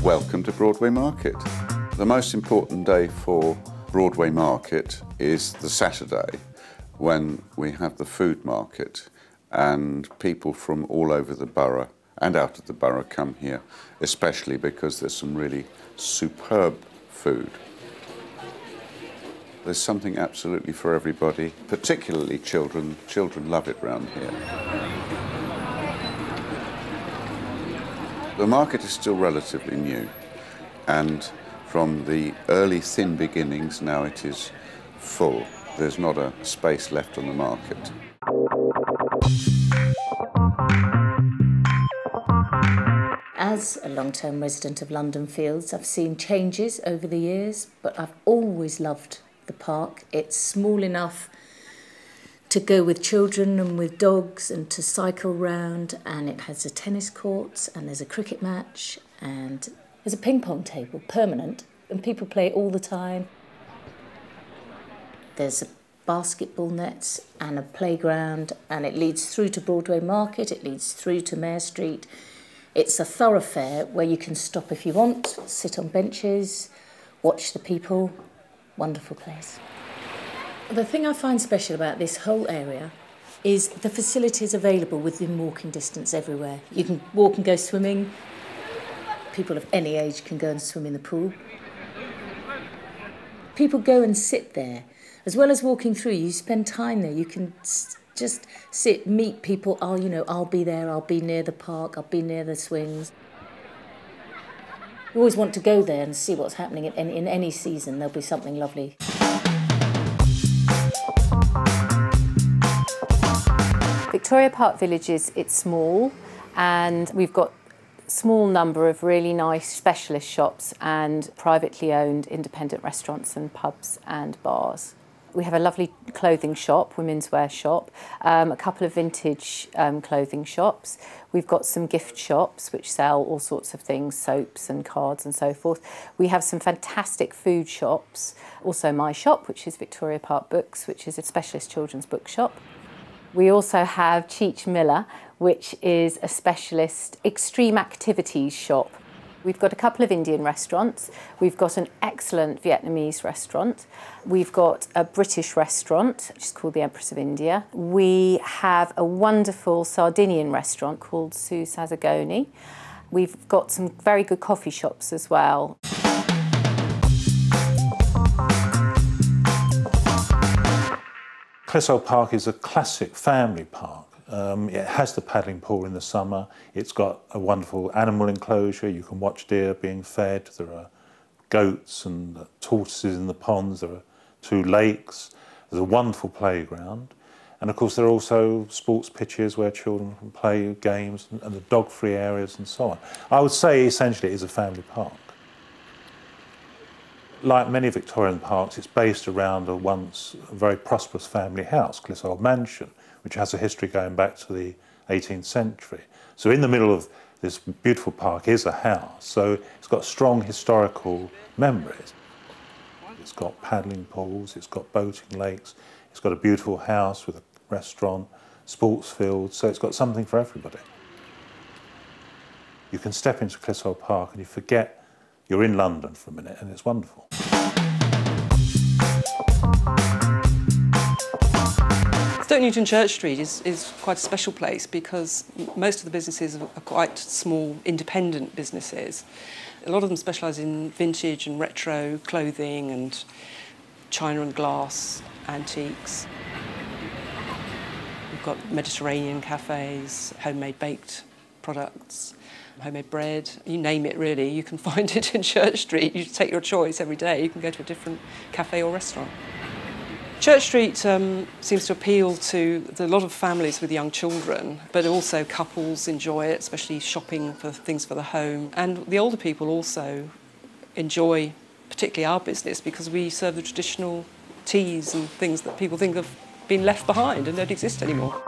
Welcome to Broadway Market. The most important day for Broadway Market is the Saturday, when we have the food market and people from all over the borough and out of the borough come here, especially because there's some really superb food. There's something absolutely for everybody, particularly children. Children love it round here. The market is still relatively new, and from the early thin beginnings now it is full. There's not a space left on the market. As a long-term resident of London Fields, I've seen changes over the years, but I've always loved the park. It's small enough to go with children and with dogs and to cycle round, and it has a tennis court and there's a cricket match and there's a ping pong table, permanent, and people play it all the time. There's a basketball nets and a playground, and it leads through to Broadway Market, it leads through to Mare Street. It's a thoroughfare where you can stop if you want, sit on benches, watch the people. Wonderful place. The thing I find special about this whole area is the facilities available within walking distance everywhere. You can walk and go swimming. People of any age can go and swim in the pool. People go and sit there. As well as walking through, you spend time there. You can just sit, meet people. I'll be there, I'll be near the park, I'll be near the swings. You always want to go there and see what's happening in any season. There'll be something lovely. Victoria Park Village it's small, and we've got a small number of really nice specialist shops and privately owned independent restaurants and pubs and bars. We have a lovely clothing shop, women's wear shop, a couple of vintage clothing shops. We've got some gift shops which sell all sorts of things, soaps and cards and so forth. We have some fantastic food shops. Also my shop, which is Victoria Park Books, which is a specialist children's bookshop. We also have Cheech Miller, which is a specialist extreme activities shop. We've got a couple of Indian restaurants. We've got an excellent Vietnamese restaurant. We've got a British restaurant, which is called the Empress of India. We have a wonderful Sardinian restaurant called Su Sazagoni. We've got some very good coffee shops as well. Cresswell Park is a classic family park. It has the paddling pool in the summer. It's got a wonderful animal enclosure. You can watch deer being fed. There are goats and tortoises in the ponds. There are 2 lakes. There's a wonderful playground. And of course there are also sports pitches where children can play games, and the dog-free areas and so on. I would say essentially it is a family park. Like many Victorian parks, it's based around a once very prosperous family house, Cresswell Mansion, which has a history going back to the 18th century. So in the middle of this beautiful park is a house, so it's got strong historical memories. It's got paddling pools, it's got boating lakes, it's got a beautiful house with a restaurant, sports fields, so it's got something for everybody. You can step into Cresswell Park and you forget you're in London for a minute, and it's wonderful. Stoke Newton Church Street is quite a special place because most of the businesses are quite small, independent businesses. A lot of them specialise in vintage and retro clothing and china and glass, antiques. We've got Mediterranean cafes, homemade baked products, homemade bread, you name it really, you can find it in Church Street. You take your choice every day, you can go to a different cafe or restaurant. Church Street seems to appeal to a lot of families with young children, but also couples enjoy it, especially shopping for things for the home. And the older people also enjoy particularly our business because we serve the traditional teas and things that people think have been left behind and don't exist anymore.